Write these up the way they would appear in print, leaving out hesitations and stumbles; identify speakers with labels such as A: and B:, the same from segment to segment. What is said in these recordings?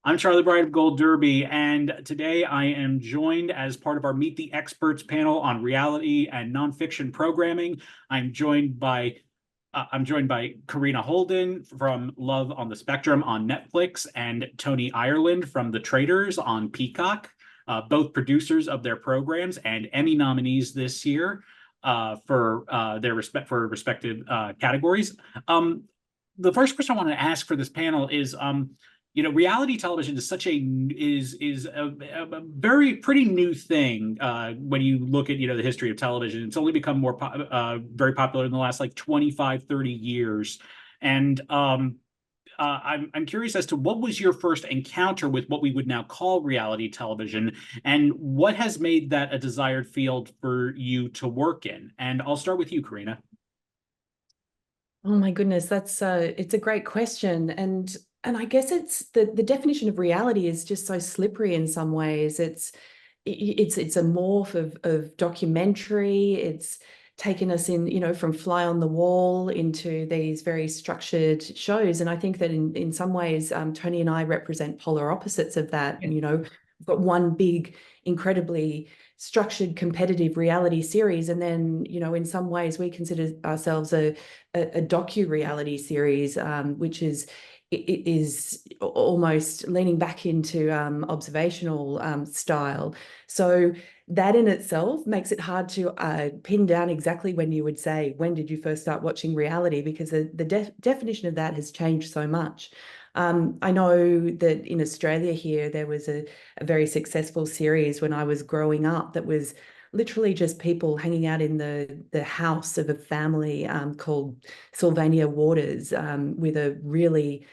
A: I'm Charlie Bride of Gold Derby, and today I am joined as part of our Meet the Experts panel on reality and nonfiction programming. I'm joined by Karina Holden from Love on the Spectrum on Netflix and Toni Ireland from The Traitors on Peacock, both producers of their programs and Emmy nominees this year for their respective categories. The first question I want to ask for this panel is, reality television is a very pretty new thing when you look at the history of television. It's only become very popular in the last like 25, 30 years. And I'm curious as to what was your first encounter with what we would now call reality television, and what has made that a desired field for you to work in? And I'll start with you, Karina.
B: Oh my goodness, it's a great question. And I guess it's the definition of reality is just so slippery in some ways. It's a morph of documentary. It's taken us in, from fly on the wall into these very structured shows. And I think that in some ways, Toni and I represent polar opposites of that.
A: Yeah.
B: We've got one big, incredibly structured, competitive reality series, and then in some ways we consider ourselves a docu-reality series, which is almost leaning back into observational style. So that in itself makes it hard to pin down exactly when you would say, when did you first start watching reality? Because the definition of that has changed so much. I know that in Australia here, there was a very successful series when I was growing up that was literally just people hanging out in the house of a family called Sylvania Waters, with a really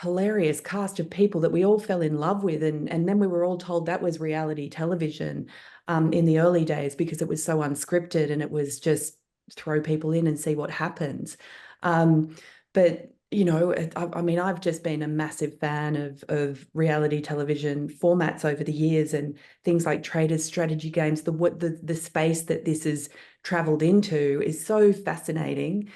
B: hilarious cast of people that we all fell in love with. And then we were all told that was reality television in the early days, because it was so unscripted and it was just throw people in and see what happens. But I mean, I've just been a massive fan of reality television formats over the years, and things like Traitors, strategy games. The space that this has traveled into is so fascinating.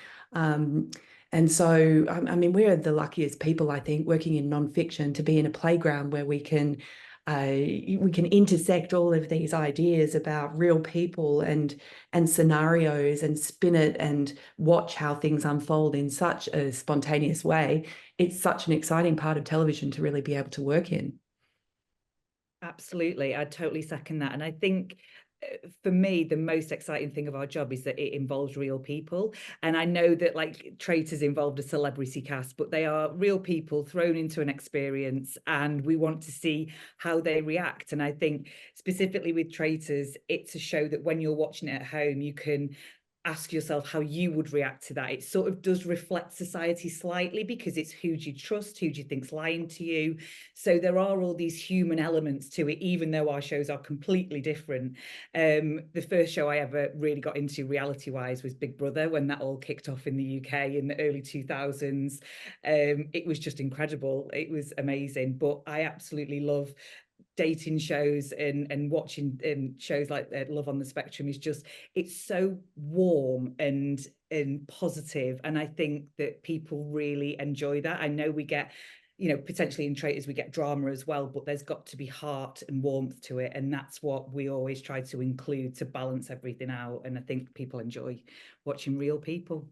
B: And so, I mean, we're the luckiest people, I think, working in nonfiction, to be in a playground where we can intersect all of these ideas about real people and scenarios, and spin it and watch how things unfold in such a spontaneous way. It's such an exciting part of television to really be able to work in.
C: Absolutely, I totally second that. And I think for me, the most exciting thing of our job is that it involves real people. And I know that like Traitors involved a celebrity cast, but they are real people thrown into an experience, and we want to see how they react. And I think specifically with Traitors, it's a show that when you're watching it at home, you can ask yourself how you would react to that. It sort of does reflect society slightly, because it's who do you trust, who do you think's lying to you. So there are all these human elements to it, even though our shows are completely different. The first show I ever really got into reality wise was Big Brother, when that all kicked off in the UK in the early 2000s. It was just incredible. It was amazing. But I absolutely love dating shows, and watching shows like Love on the Spectrum is just, it's so warm and positive, and I think that people really enjoy that. I know we get, potentially in Traitors we get drama as well, but there's got to be heart and warmth to it, and that's what we always try to include to balance everything out. And I think people enjoy watching real people.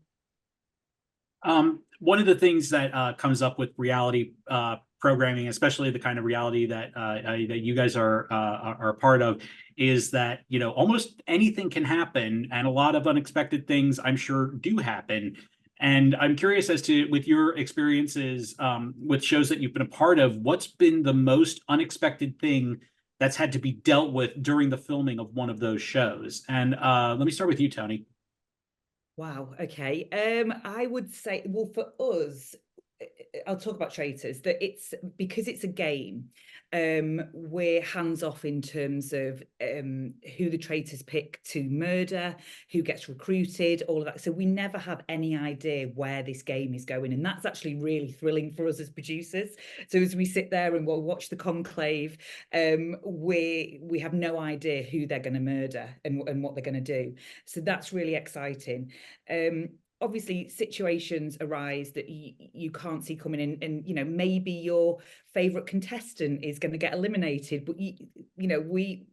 A: One of the things that comes up with reality programming, especially the kind of reality that you guys are a part of, is that almost anything can happen, and a lot of unexpected things, I'm sure, do happen. And I'm curious as to, with your experiences with shows that you've been a part of, what's been the most unexpected thing that's had to be dealt with during the filming of one of those shows? And let me start with you, Toni.
C: Wow. Okay. I would say, well, for us, I'll talk about Traitors, that it's because it's a game. We're hands off in terms of who the traitors pick to murder, who gets recruited, all of that. So we never have any idea where this game is going, and that's actually really thrilling for us as producers. So as we sit there and we'll watch the conclave, we have no idea who they're going to murder and what they're going to do. So that's really exciting. obviously situations arise that you can't see coming in, and you know, maybe your favorite contestant is going to get eliminated, but you know, we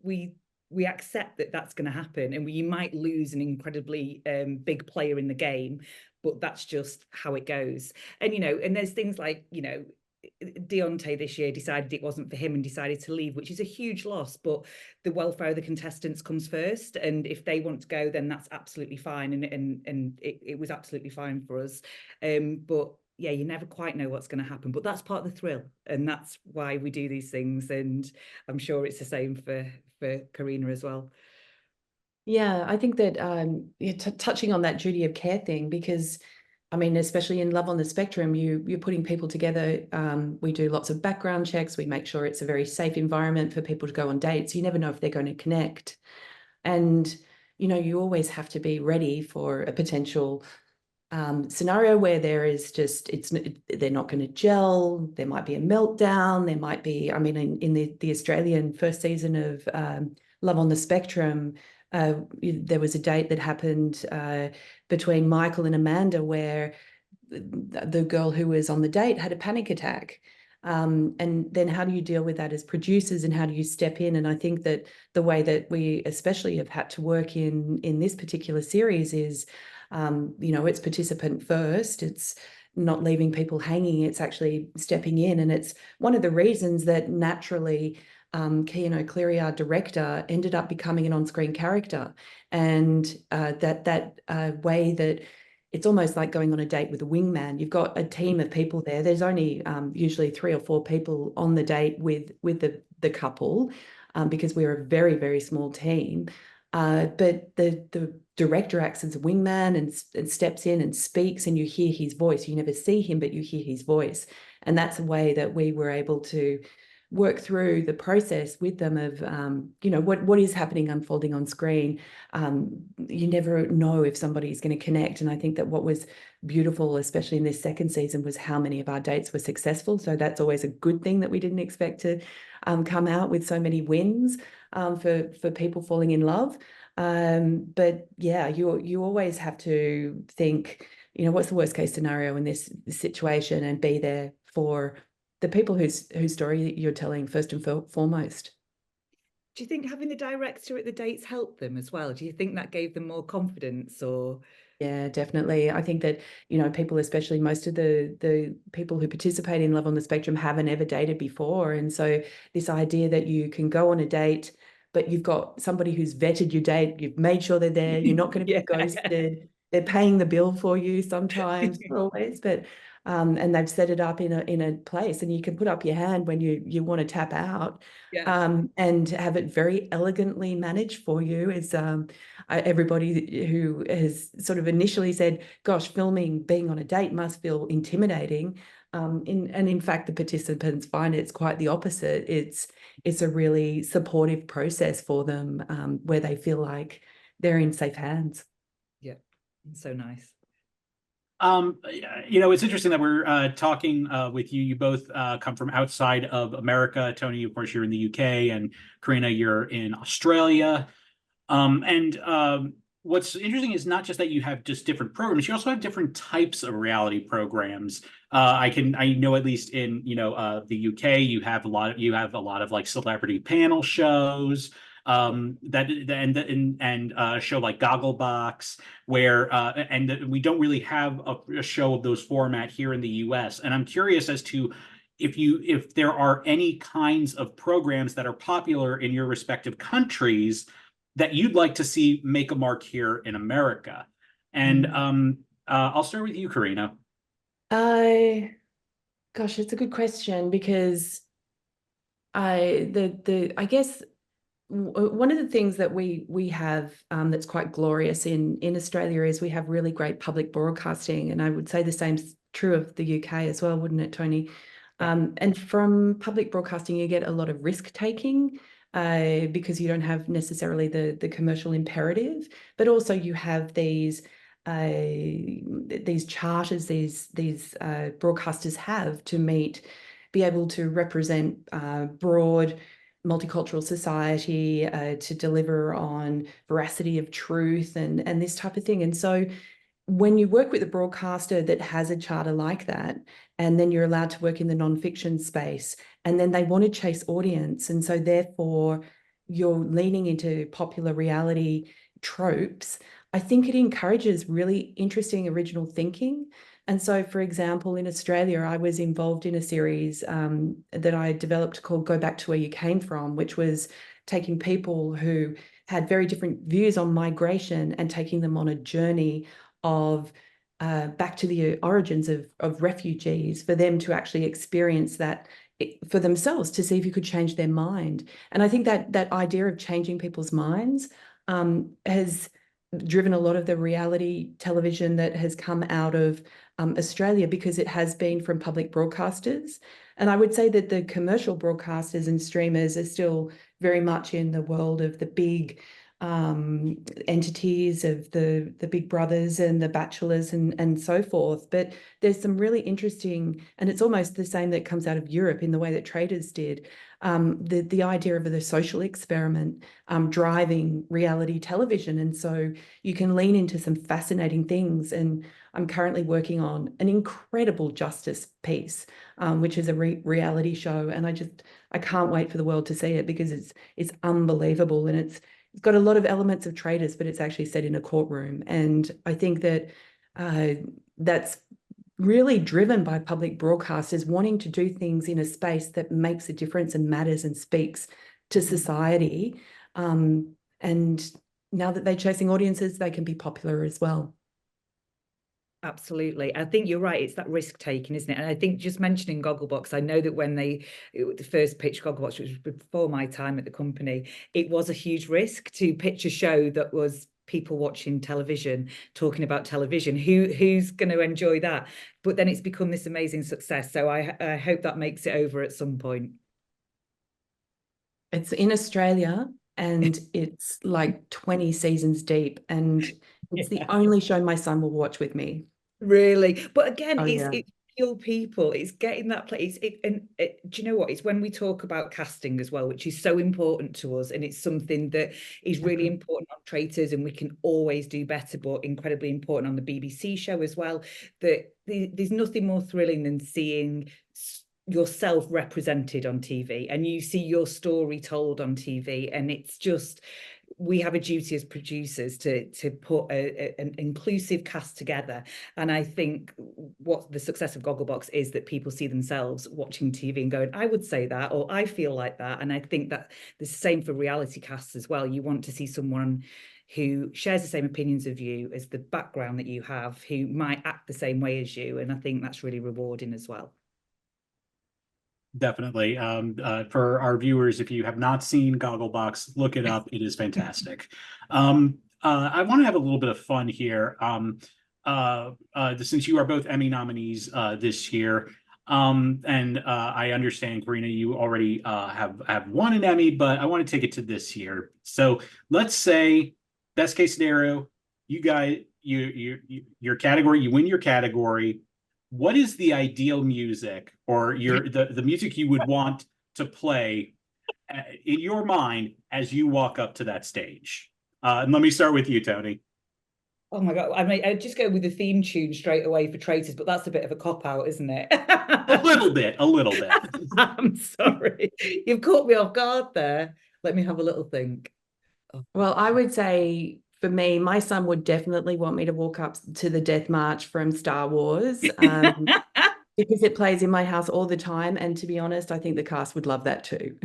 C: accept that that's going to happen, and you might lose an incredibly big player in the game, but that's just how it goes. And you know, and there's things like, you know, Deontay this year decided it wasn't for him and decided to leave, which is a huge loss, but the welfare of the contestants comes first, and if they want to go, then that's absolutely fine, and it was absolutely fine for us. But yeah, you never quite know what's going to happen, but that's part of the thrill, and that's why we do these things, and I'm sure it's the same for Karina as well.
B: Yeah, I think that touching on that duty of care thing, because I mean, especially in Love on the Spectrum, you're putting people together. We do lots of background checks. We make sure it's a very safe environment for people to go on dates. You never know if they're going to connect. And, you know, you always have to be ready for a potential scenario where there is just, they're not going to gel. There might be a meltdown. There might be, I mean, in the Australian first season of Love on the Spectrum, there was a date that happened between Michael and Amanda where the girl who was on the date had a panic attack. And then how do you deal with that as producers, and how do you step in? And I think that the way that we especially have had to work in this particular series is, you know, it's participant first. It's not leaving people hanging. It's actually stepping in. And it's one of the reasons that naturally Cian O'Cleary, our director, ended up becoming an on-screen character. And that way that it's almost like going on a date with a wingman. You've got a team of people there. There's only usually 3 or 4 people on the date with the couple, because we're a very, very small team. But the director acts as a wingman and steps in and speaks, and you hear his voice. You never see him, but you hear his voice. And that's a way that we were able to work through the process with them of, you know, what is happening, unfolding on screen. You never know if somebody's going to connect. And I think that what was beautiful, especially in this second season, was how many of our dates were successful. So that's always a good thing, that we didn't expect to come out with so many wins for people falling in love. But yeah, you always have to think, you know, what's the worst case scenario in this situation, and be there for the people whose story you're telling first and foremost.
C: Do you think having the director at the dates helped them as well? Do you think that gave them more confidence, or?
B: Yeah, definitely. I think that, you know, people, especially most of the people who participate in Love on the Spectrum, haven't ever dated before. And so this idea that you can go on a date, but you've got somebody who's vetted your date, you've made sure they're there, you're not going to be ghosted, they're paying the bill for you sometimes, not always, but and they've set it up in a place, and you can put up your hand when you want to tap out, and have it very elegantly managed for you. Is everybody who has sort of initially said, gosh, being on a date must feel intimidating. And in fact, the participants find it's quite the opposite. It's a really supportive process for them, where they feel like they're in safe hands.
C: Yeah, so nice.
A: You know, it's interesting that we're talking with you. You both come from outside of America. Toni, of course, you're in the UK, and Karina, you're in Australia. What's interesting is not just that you have just different programs, you also have different types of reality programs. I know at least in, you know, the UK, you have a lot of like celebrity panel shows, that and a show like Gogglebox, where and we don't really have a show of those format here in the US. And I'm curious as to if there are any kinds of programs that are popular in your respective countries that you'd like to see make a mark here in America. And I'll start with you, Karina.
B: Gosh, it's a good question, because I guess one of the things that we have that's quite glorious in Australia is we have really great public broadcasting, and I would say the same's true of the UK as well, wouldn't it, Toni? And from public broadcasting, you get a lot of risk taking, because you don't have necessarily the commercial imperative, but also you have these charters these broadcasters have to be able to represent broad multicultural society, to deliver on veracity of truth and this type of thing. And so when you work with a broadcaster that has a charter like that, and then you're allowed to work in the nonfiction space, and then they want to chase audience, and so therefore you're leaning into popular reality tropes, I think it encourages really interesting original thinking. And so, for example, in Australia, I was involved in a series that I developed called Go Back to Where You Came From, which was taking people who had very different views on migration and taking them on a journey of back to the origins of refugees, for them to actually experience that for themselves, to see if you could change their mind. And I think that idea of changing people's minds has driven a lot of the reality television that has come out of Australia, because it has been from public broadcasters. And I would say that the commercial broadcasters and streamers are still very much in the world of the big entities of the Big Brothers and the Bachelors and so forth. But there's some really interesting, and it's almost the same that comes out of Europe in the way that Traitors did, the idea of the social experiment driving reality television. And so you can lean into some fascinating things. And I'm currently working on an incredible justice piece, which is a reality show. And I can't wait for the world to see it, because it's unbelievable. And it's got a lot of elements of Traitors, but it's actually set in a courtroom. And I think that that's really driven by public broadcasters wanting to do things in a space that makes a difference and matters and speaks to society. And now that they're chasing audiences, they can be popular as well.
C: Absolutely. I think you're right. It's that risk taking, isn't it? And I think just mentioning Gogglebox, I know that when the first pitch Gogglebox, which was before my time at the company, it was a huge risk to pitch a show that was people watching television, talking about television. Who's going to enjoy that? But then it's become this amazing success. So I hope that makes it over at some point.
B: It's in Australia, and it's like 20 seasons deep, and it's the only show my son will watch with me.
C: Really? But again,
B: yeah.
C: it's real people. It's getting that place. Do you know what? It's when we talk about casting as well, which is so important to us, and it's something that is really important on Traitors, and we can always do better, but incredibly important on the BBC show as well. That there's nothing more thrilling than seeing yourself represented on TV, and you see your story told on TV, and it's just, we have a duty as producers to put an inclusive cast together. And I think what the success of Gogglebox is that people see themselves watching TV and going, I would say that, or I feel like that. And I think that the same for reality casts as well. You want to see someone who shares the same opinions of you, as the background that you have, who might act the same way as you. And I think that's really rewarding as well.
A: Definitely. For our viewers, if you have not seen Gogglebox, look it up. It is fantastic. I want to have a little bit of fun here. Since you are both Emmy nominees this year, and I understand, Karina, you already have won an Emmy, but I want to take it to this year. So let's say, best case scenario, you guys, your category, you win your category. What is the ideal music, or the music you would want to play in your mind as you walk up to that stage? And let me start with you, Toni.
C: Oh my God. I mean, I'd just go with the theme tune straight away for Traitors, but that's a bit of a cop-out, isn't it?
A: A little bit.
C: I'm sorry. You've caught me off guard there. Let me have a little think.
B: Oh. Well, I would say, for me, my son would definitely want me to walk up to the Death March from Star Wars, because it plays in my house all the time. And to be honest, I think the cast would love that too.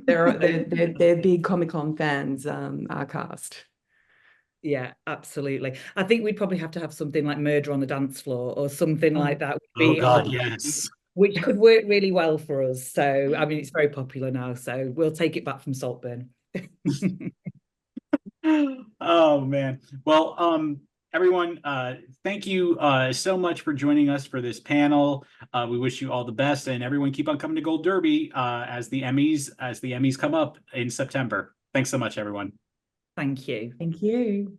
B: they're big Comic-Con fans, our cast.
C: Yeah, absolutely. I think we'd probably have to have something like Murder on the Dance Floor or something like that.
A: Oh God, yes.
C: Which could work really well for us. So, I mean, it's very popular now, so we'll take it back from Saltburn.
A: Oh man. Well, everyone, thank you so much for joining us for this panel. We wish you all the best, and everyone keep on coming to Gold Derby as the Emmys come up in September. Thanks so much, everyone.
C: Thank you.
B: Thank you.